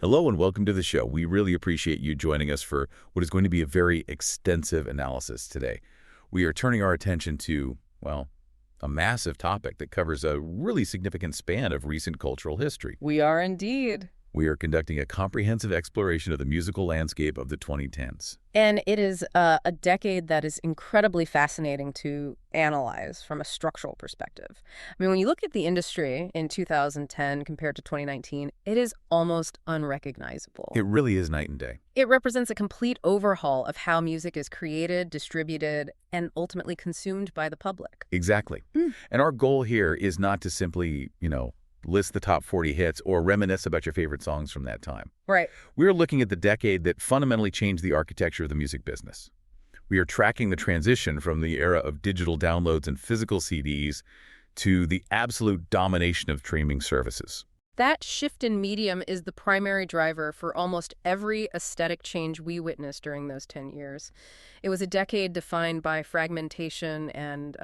Hello and welcome to the show. We really appreciate you joining us for what is going to be a very extensive analysis today. We are turning our attention to, well, a massive topic that covers a really significant span of recent cultural history. We are indeed. We are conducting a comprehensive exploration of the musical landscape of the 2010s. And it is a decade that is incredibly fascinating to analyze from a structural perspective. I mean, when you look at the industry in 2010 compared to 2019, it is almost unrecognizable. It really is night and day. It represents a complete overhaul of how music is created, distributed, and ultimately consumed by the public. Exactly. And our goal here is not to simply, list the top 40 hits or reminisce about your favorite songs from that time. Right. We're looking at the decade that fundamentally changed the architecture of the music business. We are tracking the transition from the era of digital downloads and physical CDs to the absolute domination of streaming services. That shift in medium is the primary driver for almost every aesthetic change we witnessed during those 10 years. It was a decade defined by fragmentation and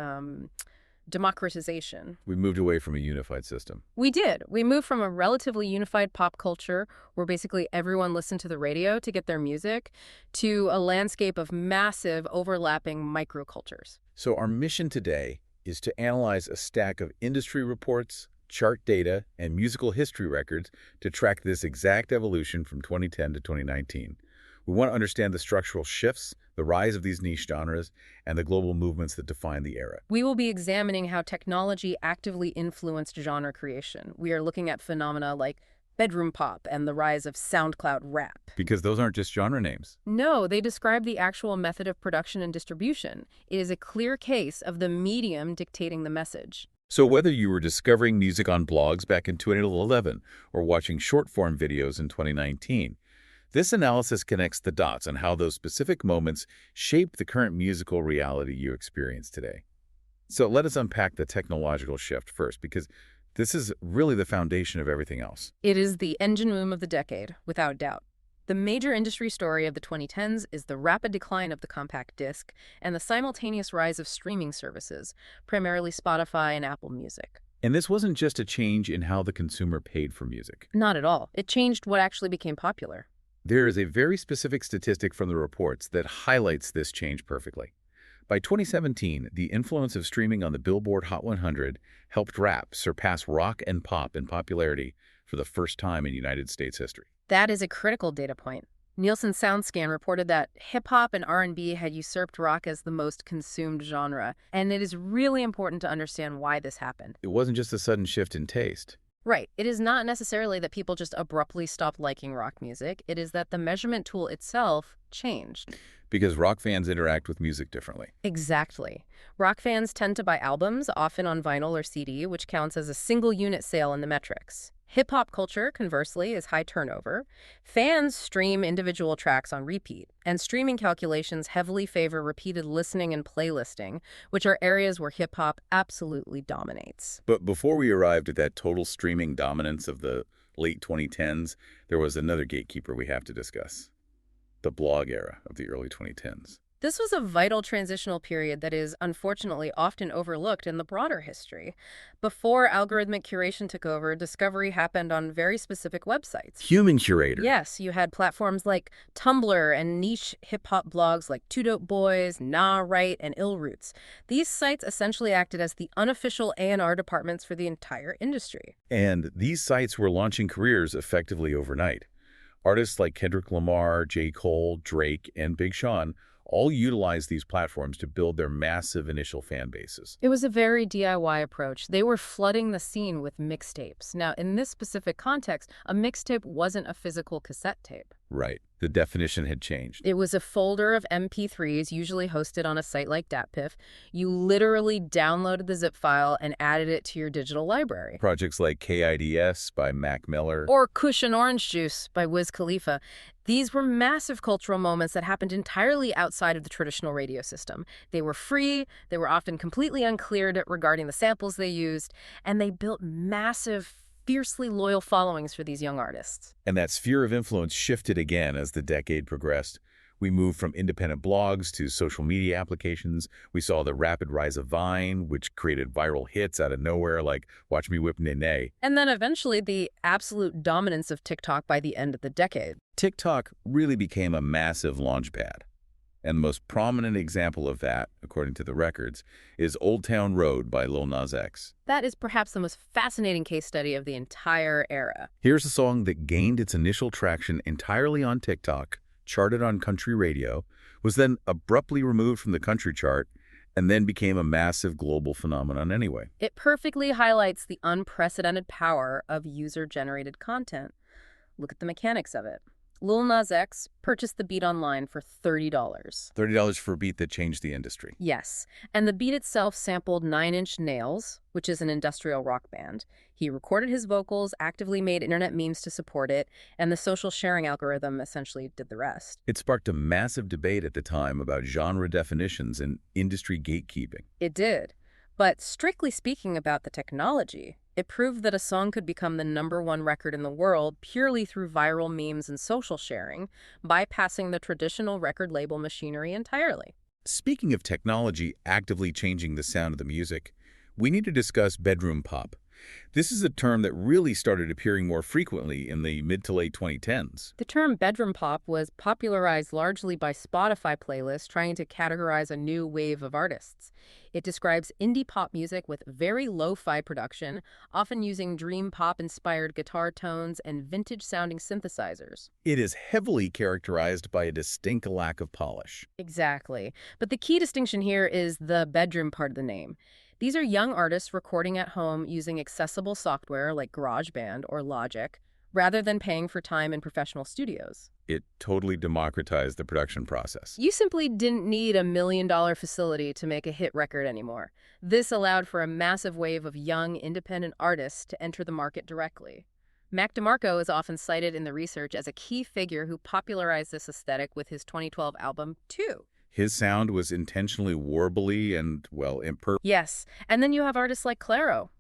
democratization. We moved away from a unified system. We did. We moved from a relatively unified pop culture where basically everyone listened to the radio to get their music to a landscape of massive overlapping microcultures. So our mission today is to analyze a stack of industry reports, chart data, and musical history records to track this exact evolution from 2010 to 2019. We want to understand the structural shifts, the rise of these niche genres, and the global movements that define the era. We will be examining how technology actively influenced genre creation. We are looking at phenomena like bedroom pop and the rise of SoundCloud rap. Because those aren't just genre names. No, they describe the actual method of production and distribution. It is a clear case of the medium dictating the message. So whether you were discovering music on blogs back in 2011 or watching short-form videos in 2019, this analysis connects the dots on how those specific moments shape the current musical reality you experience today. So let us unpack the technological shift first, because this is really the foundation of everything else. It is the engine room of the decade, without doubt. The major industry story of the 2010s is the rapid decline of the compact disc and the simultaneous rise of streaming services, primarily Spotify and Apple Music. And this wasn't just a change in how the consumer paid for music. Not at all. It changed what actually became popular. There is a very specific statistic from the reports that highlights this change perfectly. By 2017, the influence of streaming on the Billboard Hot 100 helped rap surpass rock and pop in popularity for the first time in United States history. That is a critical data point. Nielsen SoundScan reported that hip-hop and R&B had usurped rock as the most consumed genre, and it is really important to understand why this happened. It wasn't just a sudden shift in taste. Right. It is not necessarily that people just abruptly stopped liking rock music. It is that the measurement tool itself changed. Because rock fans interact with music differently. Exactly. Rock fans tend to buy albums, often on vinyl or CD, which counts as a single unit sale in the metrics. Hip-hop culture, conversely, is high turnover. Fans stream individual tracks on repeat, and streaming calculations heavily favor repeated listening and playlisting, which are areas where hip-hop absolutely dominates. But before we arrived at that total streaming dominance of the late 2010s, there was another gatekeeper we have to discuss: the blog era of the early 2010s. This was a vital transitional period that is, unfortunately, often overlooked in the broader history. Before algorithmic curation took over, discovery happened on very specific websites. Human curator. Yes, you had platforms like Tumblr and niche hip-hop blogs like Two Dope Boys, Nah Right, and Ill Roots. These sites essentially acted as the unofficial A&R departments for the entire industry. And these sites were launching careers effectively overnight. Artists like Kendrick Lamar, J. Cole, Drake, and Big Sean all utilize these platforms to build their massive initial fan bases. It was a very DIY approach. They were flooding the scene with mixtapes. Now, in this specific context, a mixtape wasn't a physical cassette tape. Right. The definition had changed. It was a folder of MP3s, usually hosted on a site like DatPiff. You literally downloaded the zip file and added it to your digital library. Projects like KIDS by Mac Miller. Or Kush and Orange Juice by Wiz Khalifa. These were massive cultural moments that happened entirely outside of the traditional radio system. They were free, they were often completely uncleared regarding the samples they used, and they built massive, fiercely loyal followings for these young artists. And that sphere of influence shifted again as the decade progressed, We moved from independent blogs to social media applications. We saw the rapid rise of Vine, which created viral hits out of nowhere like Watch Me Whip Nene. And then eventually the absolute dominance of TikTok by the end of the decade. TikTok really became a massive launchpad. And the most prominent example of that, according to the records, is Old Town Road by Lil Nas X. That is perhaps the most fascinating case study of the entire era. Here's a song that gained its initial traction entirely on TikTok, charted on country radio, was then abruptly removed from the country chart, and then became a massive global phenomenon anyway. It perfectly highlights the unprecedented power of user-generated content. Look at the mechanics of it. Lil Nas X purchased the beat online for $30. $30 for a beat that changed the industry. Yes, and the beat itself sampled Nine Inch Nails, which is an industrial rock band. He recorded his vocals, actively made internet memes to support it, and the social sharing algorithm essentially did the rest. It sparked a massive debate at the time about genre definitions and industry gatekeeping. It did. But strictly speaking about the technology, it proved that a song could become the #1 record in the world purely through viral memes and social sharing, bypassing the traditional record label machinery entirely. Speaking of technology actively changing the sound of the music, we need to discuss bedroom pop. This is a term that really started appearing more frequently in the mid to late 2010s. The term bedroom pop was popularized largely by Spotify playlists trying to categorize a new wave of artists. It describes indie pop music with very lo-fi production, often using dream pop-inspired guitar tones and vintage-sounding synthesizers. It is heavily characterized by a distinct lack of polish. Exactly. But the key distinction here is the bedroom part of the name. These are young artists recording at home using accessible software like GarageBand or Logic, rather than paying for time in professional studios. It totally democratized the production process. You simply didn't need a $1 million facility to make a hit record anymore. This allowed for a massive wave of young, independent artists to enter the market directly. Mac DeMarco is often cited in the research as a key figure who popularized this aesthetic with his 2012 album, 2. His sound was intentionally warbly and, well, imperfect. Yes, and then you have artists like Clairo.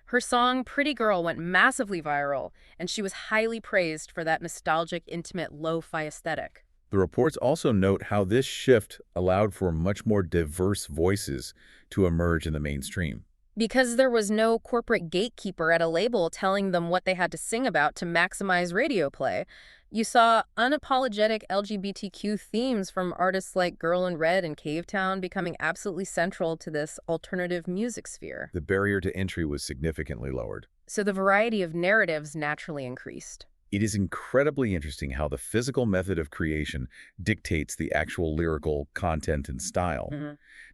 Her song Pretty Girl went massively viral, and she was highly praised for that nostalgic, intimate, lo-fi aesthetic. The reports also note how this shift allowed for much more diverse voices to emerge in the mainstream. Because there was no corporate gatekeeper at a label telling them what they had to sing about to maximize radio play, you saw unapologetic LGBTQ themes from artists like Girl in Red and Cavetown becoming absolutely central to this alternative music sphere. The barrier to entry was significantly lowered. So the variety of narratives naturally increased. It is incredibly interesting how the physical method of creation dictates the actual lyrical content and style.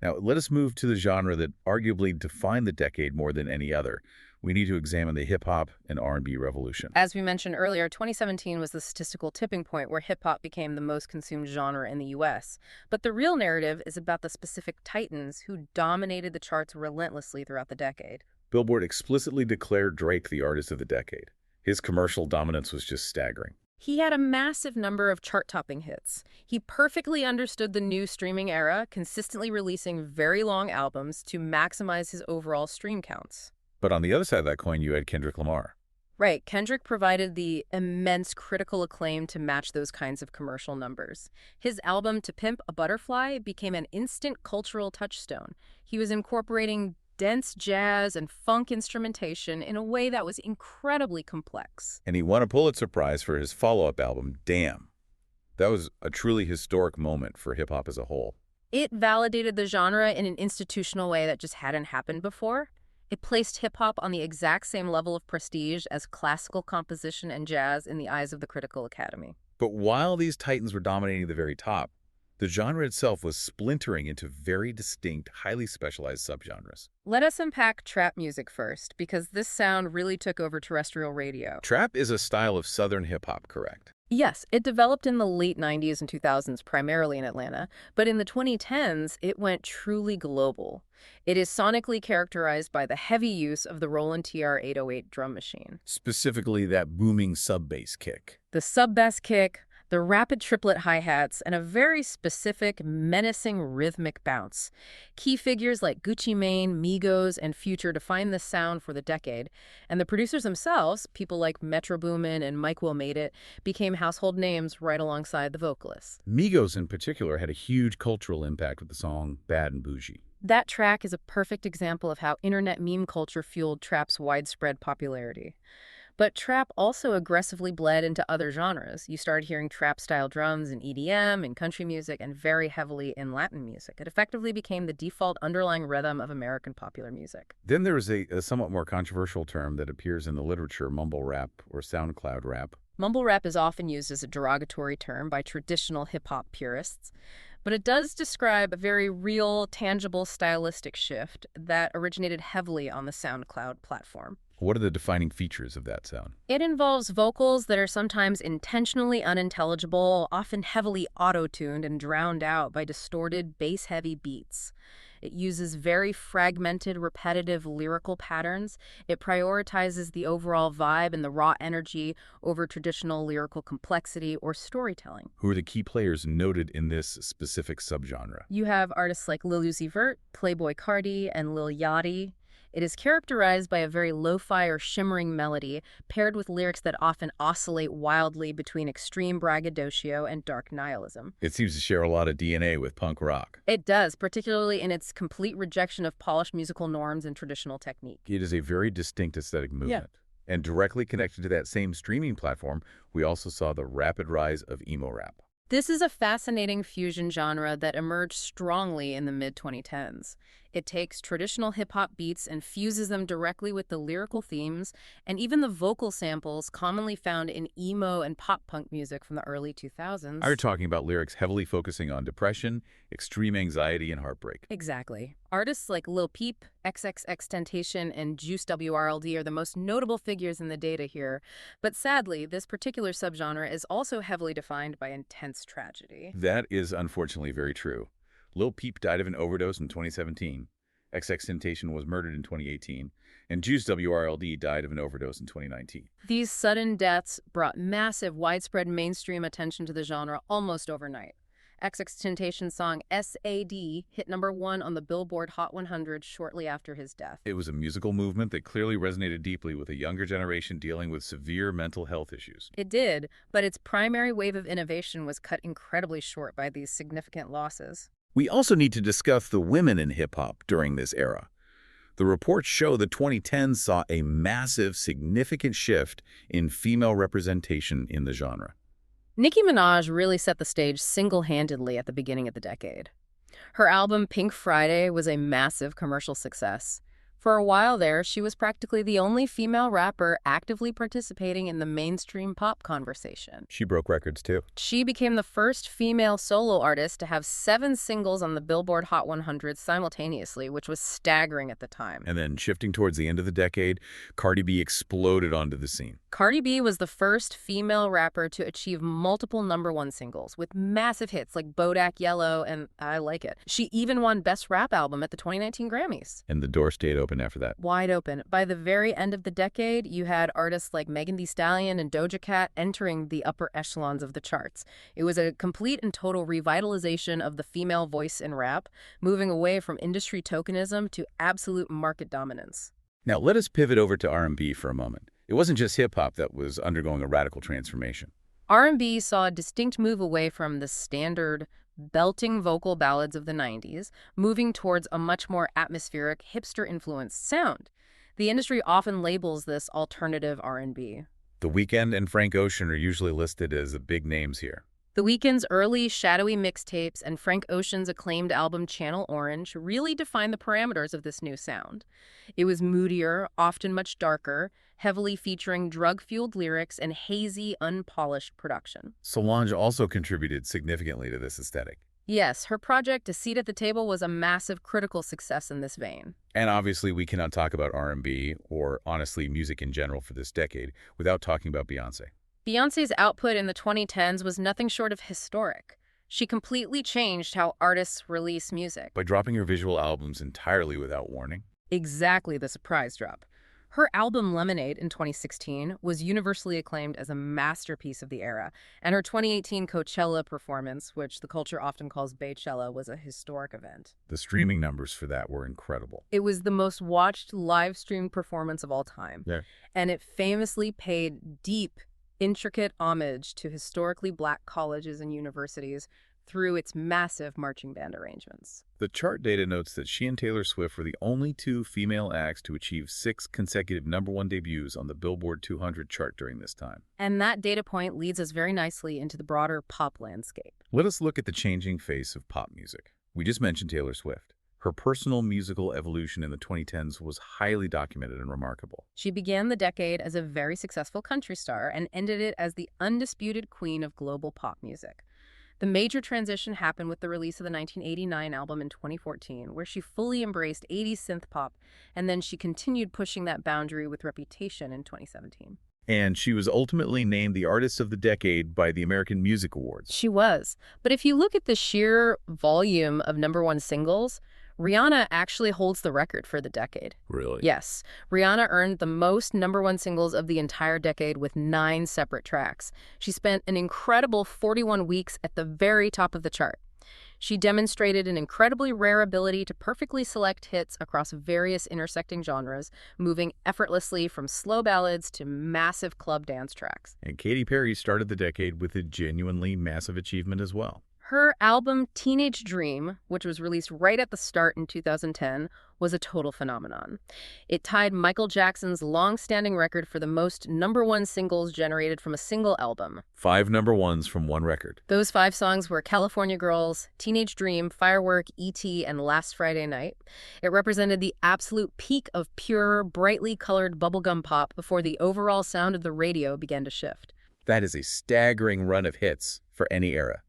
Now, let us move to the genre that arguably defined the decade more than any other. We need to examine the hip-hop and R&B revolution. As we mentioned earlier, 2017 was the statistical tipping point where hip-hop became the most consumed genre in the U.S. But the real narrative is about the specific titans who dominated the charts relentlessly throughout the decade. Billboard explicitly declared Drake the artist of the decade. His commercial dominance was just staggering. He had a massive number of chart-topping hits. He perfectly understood the new streaming era, consistently releasing very long albums to maximize his overall stream counts. But on the other side of that coin, you had Kendrick Lamar. Right, Kendrick provided the immense critical acclaim to match those kinds of commercial numbers. His album To Pimp a Butterfly became an instant cultural touchstone. He was incorporating dense jazz and funk instrumentation in a way that was incredibly complex. And he won a Pulitzer Prize for his follow-up album, Damn. That was a truly historic moment for hip-hop as a whole. It validated the genre in an institutional way that just hadn't happened before. It placed hip-hop on the exact same level of prestige as classical composition and jazz in the eyes of the critical academy. But while these titans were dominating the very top, the genre itself was splintering into very distinct, highly specialized subgenres. Let us unpack trap music first, because this sound really took over terrestrial radio. Trap is a style of Southern hip-hop, correct? Yes, it developed in the late 90s and 2000s, primarily in Atlanta, but in the 2010s, it went truly global. It is sonically characterized by the heavy use of the Roland TR 808 drum machine. Specifically, that booming sub-bass kick. The sub-bass kick, The rapid triplet hi-hats, and a very specific, menacing rhythmic bounce. Key figures like Gucci Mane, Migos, and Future defined this sound for the decade, and the producers themselves, people like Metro Boomin and Mike Will Made It, became household names right alongside the vocalists. Migos in particular had a huge cultural impact with the song Bad and Bougie. That track is a perfect example of how internet meme culture fueled trap's widespread popularity. But trap also aggressively bled into other genres. You started hearing trap-style drums in EDM, in country music, and very heavily in Latin music. It effectively became the default underlying rhythm of American popular music. Then there is a somewhat more controversial term that appears in the literature, mumble rap or SoundCloud rap. Mumble rap is often used as a derogatory term by traditional hip-hop purists, but it does describe a very real, tangible stylistic shift that originated heavily on the SoundCloud platform. What are the defining features of that sound? It involves vocals that are sometimes intentionally unintelligible, often heavily auto-tuned and drowned out by distorted, bass-heavy beats. It uses very fragmented, repetitive lyrical patterns. It prioritizes the overall vibe and the raw energy over traditional lyrical complexity or storytelling. Who are the key players noted in this specific subgenre? You have artists like Lil Uzi Vert, Playboi Carti, and Lil Yachty. It is characterized by a very lo-fi or shimmering melody, paired with lyrics that often oscillate wildly between extreme braggadocio and dark nihilism. It seems to share a lot of DNA with punk rock. It does, particularly in its complete rejection of polished musical norms and traditional technique. It is a very distinct aesthetic movement. Yeah. And directly connected to that same streaming platform, we also saw the rapid rise of emo rap. This is a fascinating fusion genre that emerged strongly in the mid-2010s. It takes traditional hip-hop beats and fuses them directly with the lyrical themes and even the vocal samples commonly found in emo and pop-punk music from the early 2000s. Are you talking about lyrics heavily focusing on depression, extreme anxiety, and heartbreak? Exactly. Artists like Lil Peep, XXXTentacion, and Juice WRLD are the most notable figures in the data here. But sadly, this particular subgenre is also heavily defined by intense tragedy. That is unfortunately very true. Lil Peep died of an overdose in 2017. XXXTentacion was murdered in 2018. And Juice WRLD died of an overdose in 2019. These sudden deaths brought massive, widespread mainstream attention to the genre almost overnight. XXXTentacion's song S.A.D. hit #1 on the Billboard Hot 100 shortly after his death. It was a musical movement that clearly resonated deeply with a younger generation dealing with severe mental health issues. It did, but its primary wave of innovation was cut incredibly short by these significant losses. We also need to discuss the women in hip-hop during this era. The reports show the 2010s saw a massive, significant shift in female representation in the genre. Nicki Minaj really set the stage single-handedly at the beginning of the decade. Her album Pink Friday was a massive commercial success. For a while there, she was practically the only female rapper actively participating in the mainstream pop conversation. She broke records, too. She became the first female solo artist to have 7 singles on the Billboard Hot 100 simultaneously, which was staggering at the time. And then, shifting towards the end of the decade, Cardi B exploded onto the scene. Cardi B was the first female rapper to achieve multiple #1 singles, with massive hits like Bodak Yellow and I Like It. She even won Best Rap Album at the 2019 Grammys. And the door stayed open after that. Wide open. By the very end of the decade, you had artists like Megan Thee Stallion and Doja Cat entering the upper echelons of the charts. It was a complete and total revitalization of the female voice in rap, moving away from industry tokenism to absolute market dominance. Now, let us pivot over to R&B for a moment. It wasn't just hip-hop that was undergoing a radical transformation. R&B saw a distinct move away from the standard belting vocal ballads of the 90s, moving towards a much more atmospheric, hipster-influenced sound. The industry often labels this alternative R&B. The Weeknd and Frank Ocean are usually listed as the big names here. The Weeknd's early, shadowy mixtapes and Frank Ocean's acclaimed album Channel Orange really defined the parameters of this new sound. It was moodier, often much darker, heavily featuring drug-fueled lyrics and hazy, unpolished production. Solange also contributed significantly to this aesthetic. Yes, her project A Seat at the Table was a massive critical success in this vein. And obviously, we cannot talk about R&B, or honestly, music in general for this decade, without talking about Beyoncé. Beyoncé's output in the 2010s was nothing short of historic. She completely changed how artists release music. By dropping her visual albums entirely without warning. Exactly the surprise drop. Her album Lemonade in 2016 was universally acclaimed as a masterpiece of the era, and her 2018 Coachella performance, which the culture often calls Baychella, was a historic event. The streaming numbers for that were incredible. It was the most watched live-streamed performance of all time, Yeah. and it famously paid deep, intricate homage to historically black colleges and universities through its massive marching band arrangements. The chart data notes that she and Taylor Swift were the only two female acts to achieve 6 consecutive #1 debuts on the Billboard 200 chart during this time. And that data point leads us very nicely into the broader pop landscape. Let us look at the changing face of pop music. We just mentioned Taylor Swift. Her personal musical evolution in the 2010s was highly documented and remarkable. She began the decade as a very successful country star and ended it as the undisputed queen of global pop music. The major transition happened with the release of the 1989 album in 2014, where she fully embraced 80s synth pop, and then she continued pushing that boundary with Reputation in 2017. And she was ultimately named the Artist of the Decade by the American Music Awards. She was. But if you look at the sheer volume of #1 singles, Rihanna actually holds the record for the decade. Really? Yes, Rihanna earned the most #1 singles of the entire decade with 9 separate tracks. She spent an incredible 41 weeks at the very top of the chart. She demonstrated an incredibly rare ability to perfectly select hits across various intersecting genres, moving effortlessly from slow ballads to massive club dance tracks. And Katy Perry started the decade with a genuinely massive achievement as well. Her album Teenage Dream, which was released right at the start in 2010, was a total phenomenon. It tied Michael Jackson's long-standing record for the most #1 singles generated from a single album. 5 #1s from one record. Those 5 songs were California Girls, Teenage Dream, Firework, E.T., and Last Friday Night. It represented the absolute peak of pure, brightly colored bubblegum pop before the overall sound of the radio began to shift. That is a staggering run of hits for any era.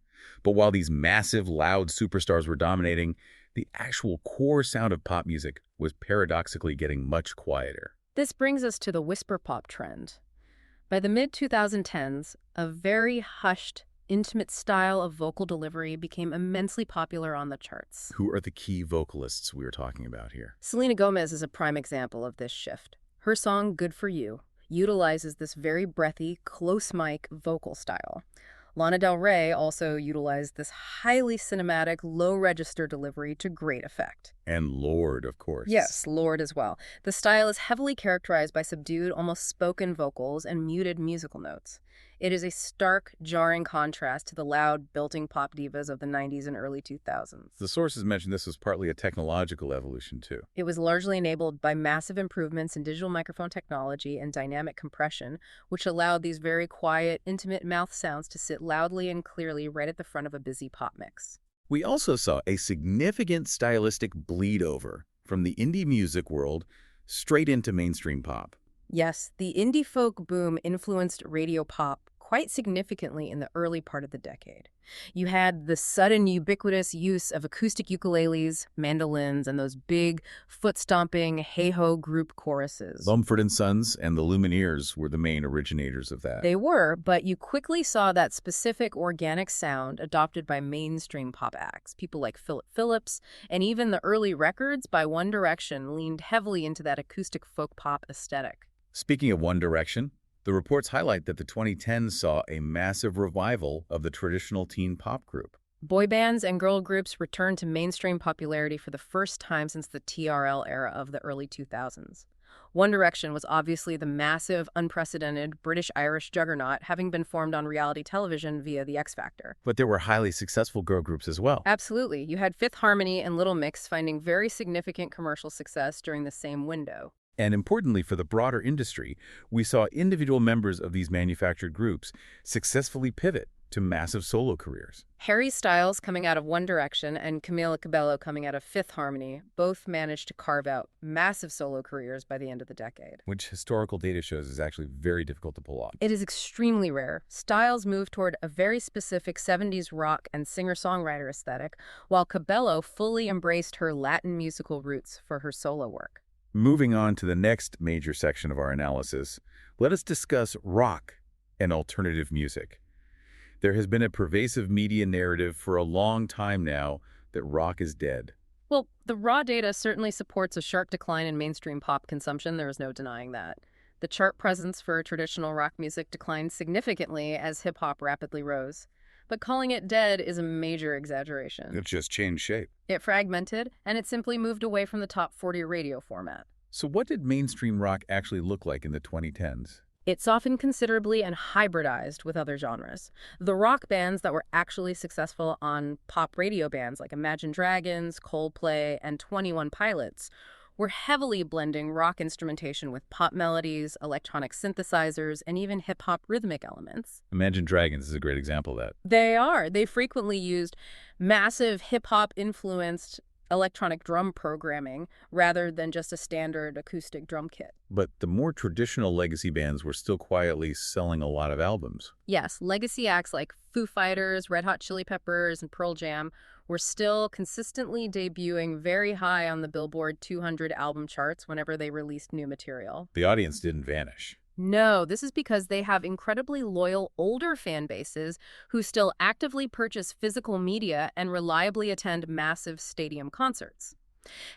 But while these massive, loud superstars were dominating, the actual core sound of pop music was paradoxically getting much quieter. This brings us to the whisper pop trend. By the mid-2010s, a very hushed, intimate style of vocal delivery became immensely popular on the charts. Who are the key vocalists we are talking about here? Selena Gomez is a prime example of this shift. Her song Good For You utilizes this very breathy, close mic vocal style. Lana Del Rey also utilized this highly cinematic, low-register delivery to great effect. And Lorde, of course. Yes, Lorde as well. The style is heavily characterized by subdued, almost spoken vocals and muted musical notes. It is a stark, jarring contrast to the loud, belting pop divas of the 90s and early 2000s. The sources mentioned this was partly a technological evolution, too. It was largely enabled by massive improvements in digital microphone technology and dynamic compression, which allowed these very quiet, intimate mouth sounds to sit loudly and clearly right at the front of a busy pop mix. We also saw a significant stylistic bleed over from the indie music world straight into mainstream pop. Yes, the indie folk boom influenced radio pop quite significantly in the early part of the decade. You had the sudden ubiquitous use of acoustic ukuleles, mandolins, and those big, foot-stomping, hey-ho group choruses. Mumford & Sons and the Lumineers were the main originators of that. They were, but you quickly saw that specific organic sound adopted by mainstream pop acts. People like Philip Phillips, and even the early records by One Direction leaned heavily into that acoustic folk pop aesthetic. Speaking of One Direction, the reports highlight that the 2010s saw a massive revival of the traditional teen pop group. Boy bands and girl groups returned to mainstream popularity for the first time since the TRL era of the early 2000s. One Direction was obviously the massive, unprecedented British-Irish juggernaut, having been formed on reality television via The X Factor. But there were highly successful girl groups as well. Absolutely. You had Fifth Harmony and Little Mix finding very significant commercial success during the same window. And importantly for the broader industry, we saw individual members of these manufactured groups successfully pivot to massive solo careers. Harry Styles, coming out of One Direction, and Camila Cabello, coming out of Fifth Harmony, both managed to carve out massive solo careers by the end of the decade. Which historical data shows is actually very difficult to pull off. It is extremely rare. Styles moved toward a very specific 70s rock and singer-songwriter aesthetic, while Cabello fully embraced her Latin musical roots for her solo work. Moving on to the next major section of our analysis, let us discuss rock and alternative music. There has been a pervasive media narrative for a long time now that rock is dead. Well, the raw data certainly supports a sharp decline in mainstream pop consumption. There is no denying that. The chart presence for traditional rock music declined significantly as hip-hop rapidly rose. But calling it dead is a major exaggeration. It just changed shape. It fragmented, and it simply moved away from the top 40 radio format. So what did mainstream rock actually look like in the 2010s? It's often considerably and hybridized with other genres. The rock bands that were actually successful on pop radio bands like Imagine Dragons, Coldplay, and 21 Pilots were heavily blending rock instrumentation with pop melodies, electronic synthesizers, and even hip-hop rhythmic elements. Imagine Dragons is a great example of that. They are. They frequently used massive hip-hop influenced electronic drum programming rather than just a standard acoustic drum kit. But the more traditional legacy bands were still quietly selling a lot of albums. Yes, legacy acts like Foo Fighters, Red Hot Chili Peppers, and Pearl Jam were still consistently debuting very high on the Billboard 200 album charts whenever they released new material. The audience didn't vanish. No, this is because they have incredibly loyal older fan bases who still actively purchase physical media and reliably attend massive stadium concerts.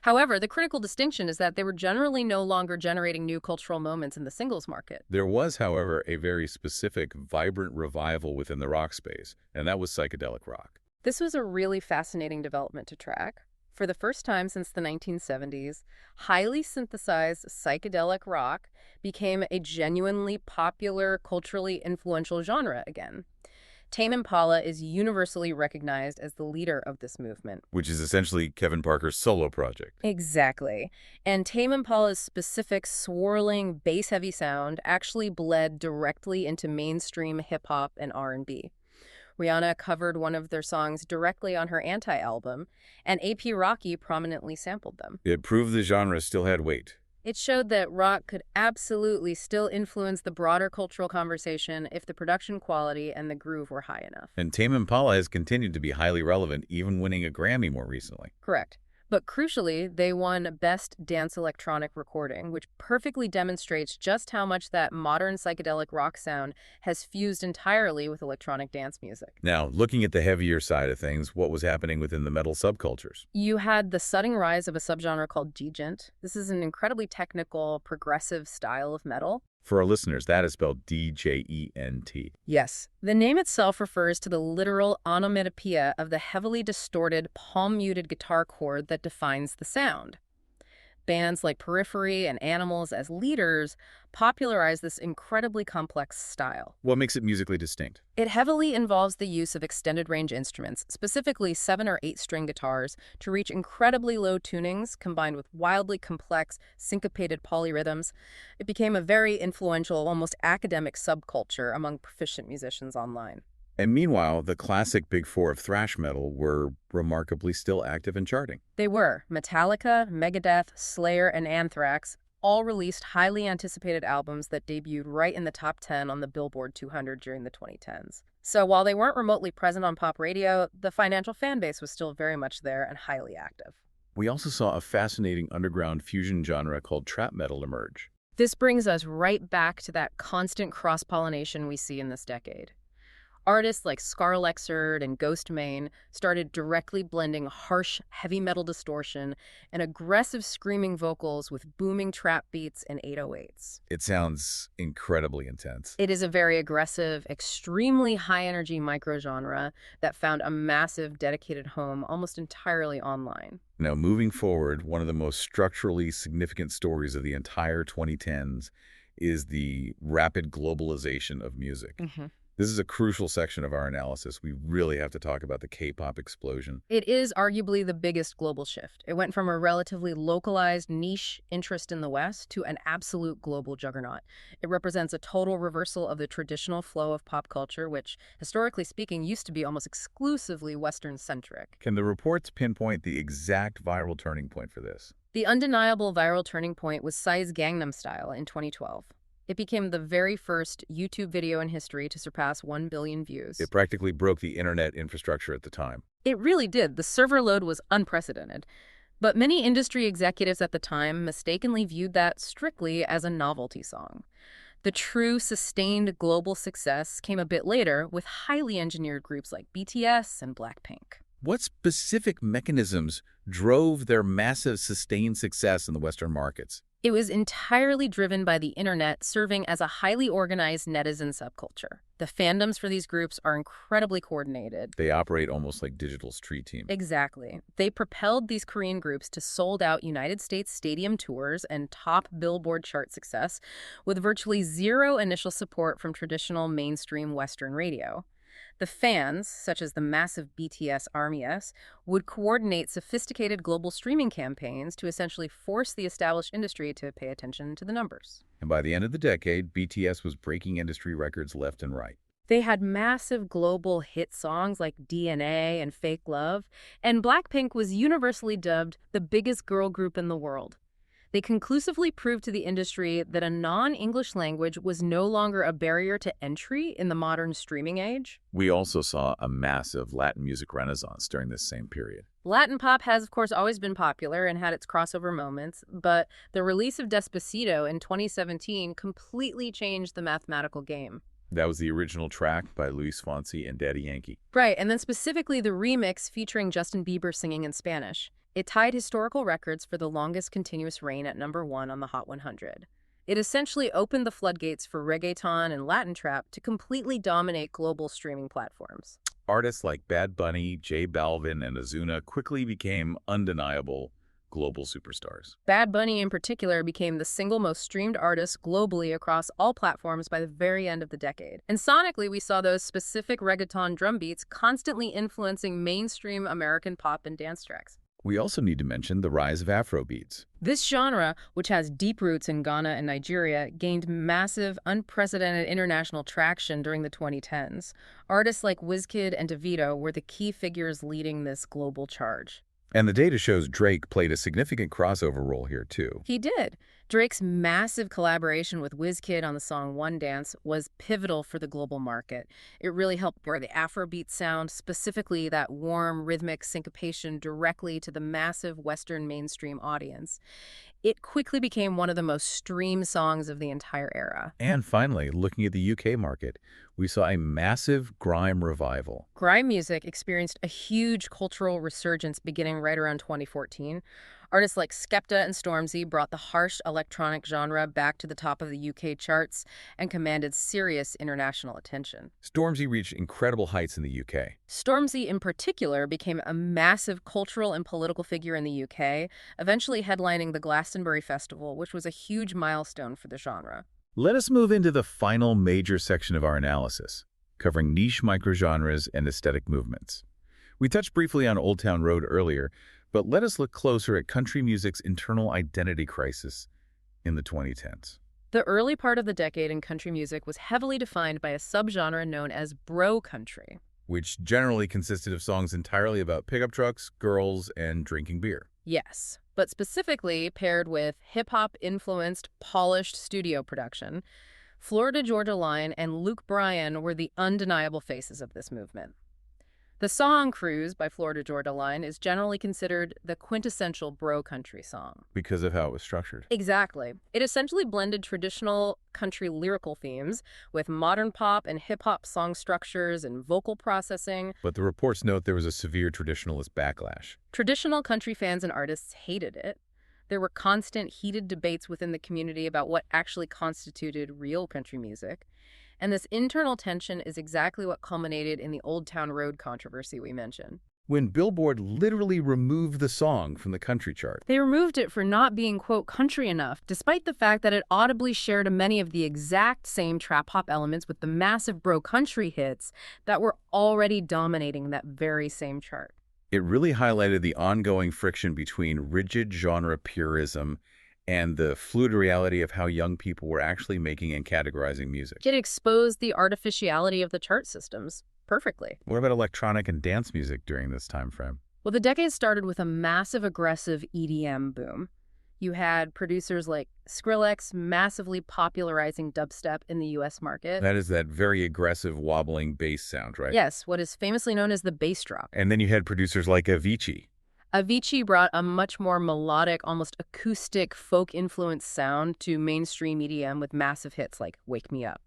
However, the critical distinction is that they were generally no longer generating new cultural moments in the singles market. There was, however, a very specific, vibrant revival within the rock space, and that was psychedelic rock. This was a really fascinating development to track. For the first time since the 1970s, highly synthesized psychedelic rock became a genuinely popular, culturally influential genre again. Tame Impala is universally recognized as the leader of this movement. Which is essentially Kevin Parker's solo project. Exactly. And Tame Impala's specific swirling, bass-heavy sound actually bled directly into mainstream hip-hop and R&B. Rihanna covered one of their songs directly on her Anti album, and A.P. Rocky prominently sampled them. It proved the genre still had weight. It showed that rock could absolutely still influence the broader cultural conversation if the production quality and the groove were high enough. And Tame Impala has continued to be highly relevant, even winning a Grammy more recently. Correct. But crucially, they won Best Dance Electronic Recording, which perfectly demonstrates just how much that modern psychedelic rock sound has fused entirely with electronic dance music. Now, looking at the heavier side of things, what was happening within the metal subcultures? You had the sudden rise of a subgenre called djent. This is an incredibly technical, progressive style of metal. For our listeners, that is spelled D-J-E-N-T. Yes. The name itself refers to the literal onomatopoeia of the heavily distorted, palm-muted guitar chord that defines the sound. Bands like Periphery and Animals as leaders popularized this incredibly complex style. What makes it musically distinct? It heavily involves the use of extended-range instruments, specifically 7- or 8-string guitars, to reach incredibly low tunings combined with wildly complex, syncopated polyrhythms. It became a very influential, almost academic subculture among proficient musicians online. And meanwhile, the classic big four of thrash metal were remarkably still active and charting. They were. Metallica, Megadeth, Slayer, and Anthrax all released highly anticipated albums that debuted right in the top 10 on the Billboard 200 during the 2010s. So while they weren't remotely present on pop radio, the financial fan base was still very much there and highly active. We also saw a fascinating underground fusion genre called trap metal emerge. This brings us right back to that constant cross-pollination we see in this decade. Artists like Scarlexerd and Ghostmane started directly blending harsh, heavy metal distortion and aggressive screaming vocals with booming trap beats and 808s. It sounds incredibly intense. It is a very aggressive, extremely high-energy microgenre that found a massive, dedicated home almost entirely online. Now, moving forward, one of the most structurally significant stories of the entire 2010s is the rapid globalization of music. This is a crucial section of our analysis. We really have to talk about the K-pop explosion. It is arguably the biggest global shift. It went from a relatively localized niche interest in the West to an absolute global juggernaut. It represents a total reversal of the traditional flow of pop culture, which, historically speaking, used to be almost exclusively Western-centric. Can the reports pinpoint the exact viral turning point for this? The undeniable viral turning point was Psy's Gangnam Style in 2012. It became the very first YouTube video in history to surpass 1 billion views. It practically broke the internet infrastructure at the time. It really did. The server load was unprecedented. But many industry executives at the time mistakenly viewed that strictly as a novelty song. The true, sustained global success came a bit later with highly engineered groups like BTS and Blackpink. What specific mechanisms drove their massive sustained success in the Western markets? It was entirely driven by the internet serving as a highly organized netizen subculture. The fandoms for these groups are incredibly coordinated. They operate almost like digital street teams. Exactly. They propelled these Korean groups to sold-out United States stadium tours and top Billboard chart success with virtually zero initial support from traditional mainstream Western radio. The fans, such as the massive BTS ARMYs, would coordinate sophisticated global streaming campaigns to essentially force the established industry to pay attention to the numbers. And by the end of the decade, BTS was breaking industry records left and right. They had massive global hit songs like DNA and Fake Love, and Blackpink was universally dubbed the biggest girl group in the world. They conclusively proved to the industry that a non-English language was no longer a barrier to entry in the modern streaming age. We also saw a massive Latin music renaissance during this same period. Latin pop has, of course, always been popular and had its crossover moments, but the release of Despacito in 2017 completely changed the mathematical game. That was the original track by Luis Fonsi and Daddy Yankee. Right, and then specifically the remix featuring Justin Bieber singing in Spanish. It tied historical records for the longest continuous reign at #1 on the Hot 100. It essentially opened the floodgates for reggaeton and Latin trap to completely dominate global streaming platforms. Artists like Bad Bunny, J Balvin, and Ozuna quickly became undeniable global superstars. Bad Bunny in particular became the single most streamed artist globally across all platforms by the very end of the decade. And sonically, we saw those specific reggaeton drum beats constantly influencing mainstream American pop and dance tracks. We also need to mention the rise of Afrobeats. This genre, which has deep roots in Ghana and Nigeria, gained massive, unprecedented international traction during the 2010s. Artists like Wizkid and Davido were the key figures leading this global charge. And the data shows Drake played a significant crossover role here, too. He did. Drake's massive collaboration with Wizkid on the song One Dance was pivotal for the global market. It really helped bring the Afrobeat sound, specifically that warm, rhythmic syncopation, directly to the massive Western mainstream audience. It quickly became one of the most streamed songs of the entire era. And finally, looking at the UK market, we saw a massive grime revival. Grime music experienced a huge cultural resurgence beginning right around 2014. Artists like Skepta and Stormzy brought the harsh electronic genre back to the top of the UK charts and commanded serious international attention. Stormzy reached incredible heights in the UK. Stormzy, in particular, became a massive cultural and political figure in the UK, eventually headlining the Glastonbury Festival, which was a huge milestone for the genre. Let us move into the final major section of our analysis, covering niche microgenres and aesthetic movements. We touched briefly on Old Town Road earlier, but let us look closer at country music's internal identity crisis in the 2010s. The early part of the decade in country music was heavily defined by a subgenre known as bro country, which generally consisted of songs entirely about pickup trucks, girls, and drinking beer. Yes, but specifically paired with hip-hop-influenced, polished studio production. Florida Georgia Line and Luke Bryan were the undeniable faces of this movement. The song Cruise by Florida Georgia Line is generally considered the quintessential bro country song. Because of how it was structured. Exactly. It essentially blended traditional country lyrical themes with modern pop and hip-hop song structures and vocal processing. But the reports note there was a severe traditionalist backlash. Traditional country fans and artists hated it. There were constant heated debates within the community about what actually constituted real country music. And this internal tension is exactly what culminated in the Old Town Road controversy we mentioned. When Billboard literally removed the song from the country chart. They removed it for not being, quote, country enough, despite the fact that it audibly shared many of the exact same trap-hop elements with the massive bro country hits that were already dominating that very same chart. It really highlighted the ongoing friction between rigid genre purism and the fluid reality of how young people were actually making and categorizing music. It exposed the artificiality of the chart systems perfectly. What about electronic and dance music during this time frame? Well, the decade started with a massive aggressive EDM boom. You had producers like Skrillex massively popularizing dubstep in the U.S. market. That is that very aggressive wobbling bass sound, right? Yes, what is famously known as the bass drop. And then you had producers like Avicii. Avicii brought a much more melodic, almost acoustic, folk-influenced sound to mainstream EDM with massive hits like Wake Me Up.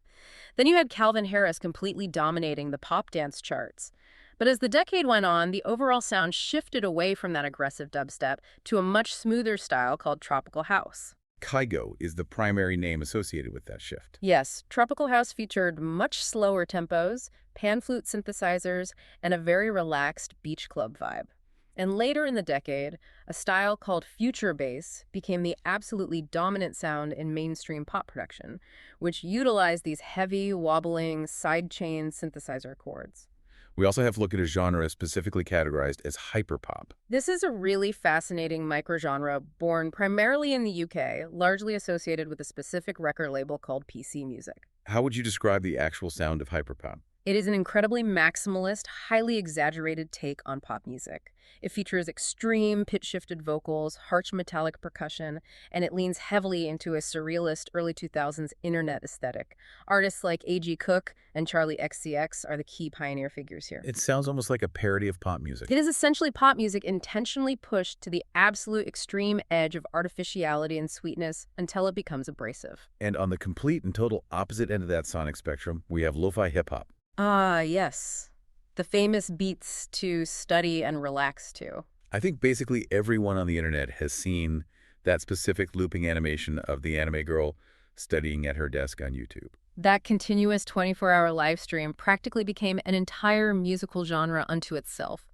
Then you had Calvin Harris completely dominating the pop dance charts. But as the decade went on, the overall sound shifted away from that aggressive dubstep to a much smoother style called tropical house. Kygo is the primary name associated with that shift. Yes, tropical house featured much slower tempos, pan flute synthesizers, and a very relaxed beach club vibe. And later in the decade, a style called future bass became the absolutely dominant sound in mainstream pop production, which utilized these heavy, wobbling, sidechain synthesizer chords. We also have to look at a genre specifically categorized as hyperpop. This is a really fascinating microgenre born primarily in the UK, largely associated with a specific record label called PC Music. How would you describe the actual sound of hyperpop? It is an incredibly maximalist, highly exaggerated take on pop music. It features extreme pitch-shifted vocals, harsh metallic percussion, and it leans heavily into a surrealist early 2000s internet aesthetic. Artists like A.G. Cook and Charlie XCX are the key pioneer figures here. It sounds almost like a parody of pop music. It is essentially pop music intentionally pushed to the absolute extreme edge of artificiality and sweetness until it becomes abrasive. And on the complete and total opposite end of that sonic spectrum, we have lo-fi hip-hop. Ah, yes. The famous beats to study and relax to. I think basically everyone on the internet has seen that specific looping animation of the anime girl studying at her desk on YouTube. That continuous 24-hour live stream practically became an entire musical genre unto itself.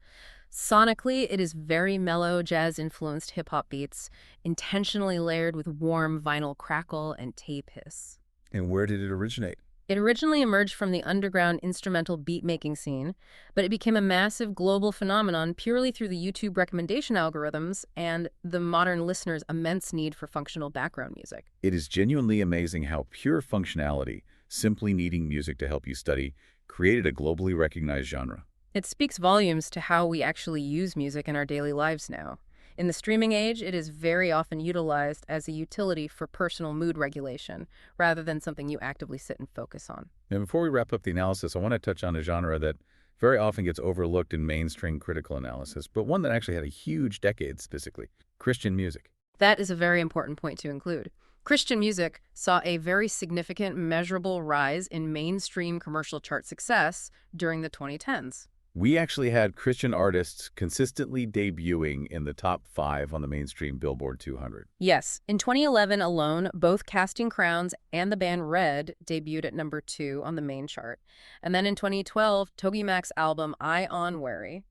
Sonically, it is very mellow, jazz-influenced hip-hop beats, intentionally layered with warm vinyl crackle and tape hiss. And where did it originate? It originally emerged from the underground instrumental beat-making scene, but it became a massive global phenomenon purely through the YouTube recommendation algorithms and the modern listener's immense need for functional background music. It is genuinely amazing how pure functionality, simply needing music to help you study, created a globally recognized genre. It speaks volumes to how we actually use music in our daily lives now. In the streaming age, it is very often utilized as a utility for personal mood regulation, rather than something you actively sit and focus on. And before we wrap up the analysis, I want to touch on a genre that very often gets overlooked in mainstream critical analysis, but one that actually had a huge decade specifically: Christian music. That is a very important point to include. Christian music saw a very significant, measurable rise in mainstream commercial chart success during the 2010s. We actually had Christian artists consistently debuting in the top 5 on the mainstream Billboard 200. Yes, in 2011 alone, both Casting Crowns and the band Red debuted at number 2 on the main chart. And then in 2012, Togi Mac's album I On Wary,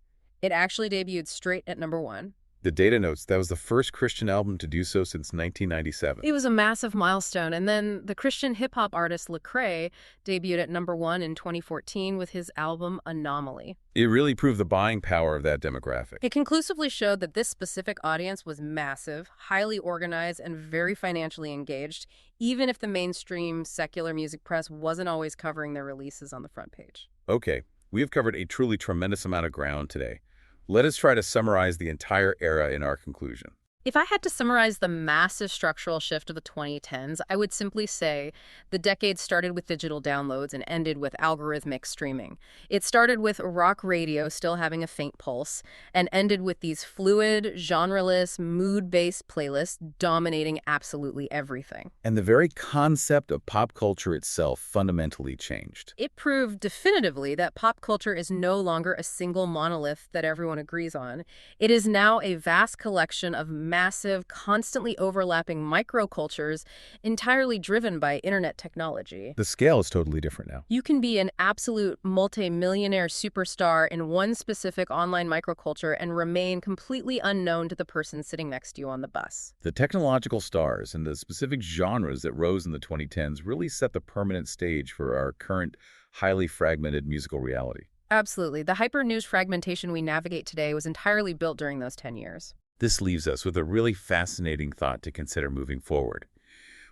it actually debuted straight at number 1. The data notes that was the first Christian album to do so since 1997. It was a massive milestone. And then the Christian hip-hop artist Lecrae debuted at number 1 in 2014 with his album Anomaly. It really proved the buying power of that demographic. It conclusively showed that this specific audience was massive, highly organized, and very financially engaged, even if the mainstream secular music press wasn't always covering their releases on the front page. Okay, we have covered a truly tremendous amount of ground today. Let us try to summarize the entire era in our conclusion. If I had to summarize the massive structural shift of the 2010s, I would simply say the decade started with digital downloads and ended with algorithmic streaming. It started with rock radio still having a faint pulse and ended with these fluid, genreless, mood-based playlists dominating absolutely everything. And the very concept of pop culture itself fundamentally changed. It proved definitively that pop culture is no longer a single monolith that everyone agrees on. It is now a vast collection of massive, constantly overlapping microcultures entirely driven by internet technology. The scale is totally different now. You can be an absolute multi-millionaire superstar in one specific online microculture and remain completely unknown to the person sitting next to you on the bus. The technological stars and the specific genres that rose in the 2010s really set the permanent stage for our current highly fragmented musical reality. Absolutely. The hyper-news fragmentation we navigate today was entirely built during those 10 years. This leaves us with a really fascinating thought to consider moving forward.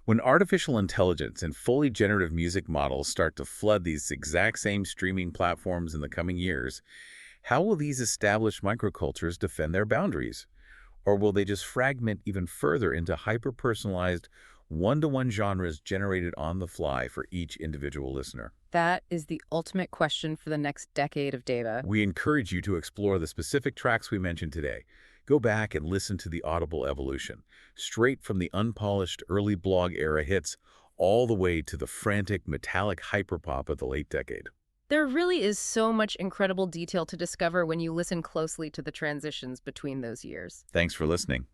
When artificial intelligence and fully generative music models start to flood these exact same streaming platforms in the coming years, how will these established microcultures defend their boundaries? Or will they just fragment even further into hyper-personalized, one-to-one genres generated on the fly for each individual listener? That is the ultimate question for the next decade of data. We encourage you to explore the specific tracks we mentioned today. Go back and listen to the audible evolution, straight from the unpolished early blog era hits all the way to the frantic metallic hyperpop of the late decade. There really is so much incredible detail to discover when you listen closely to the transitions between those years. Thanks for listening.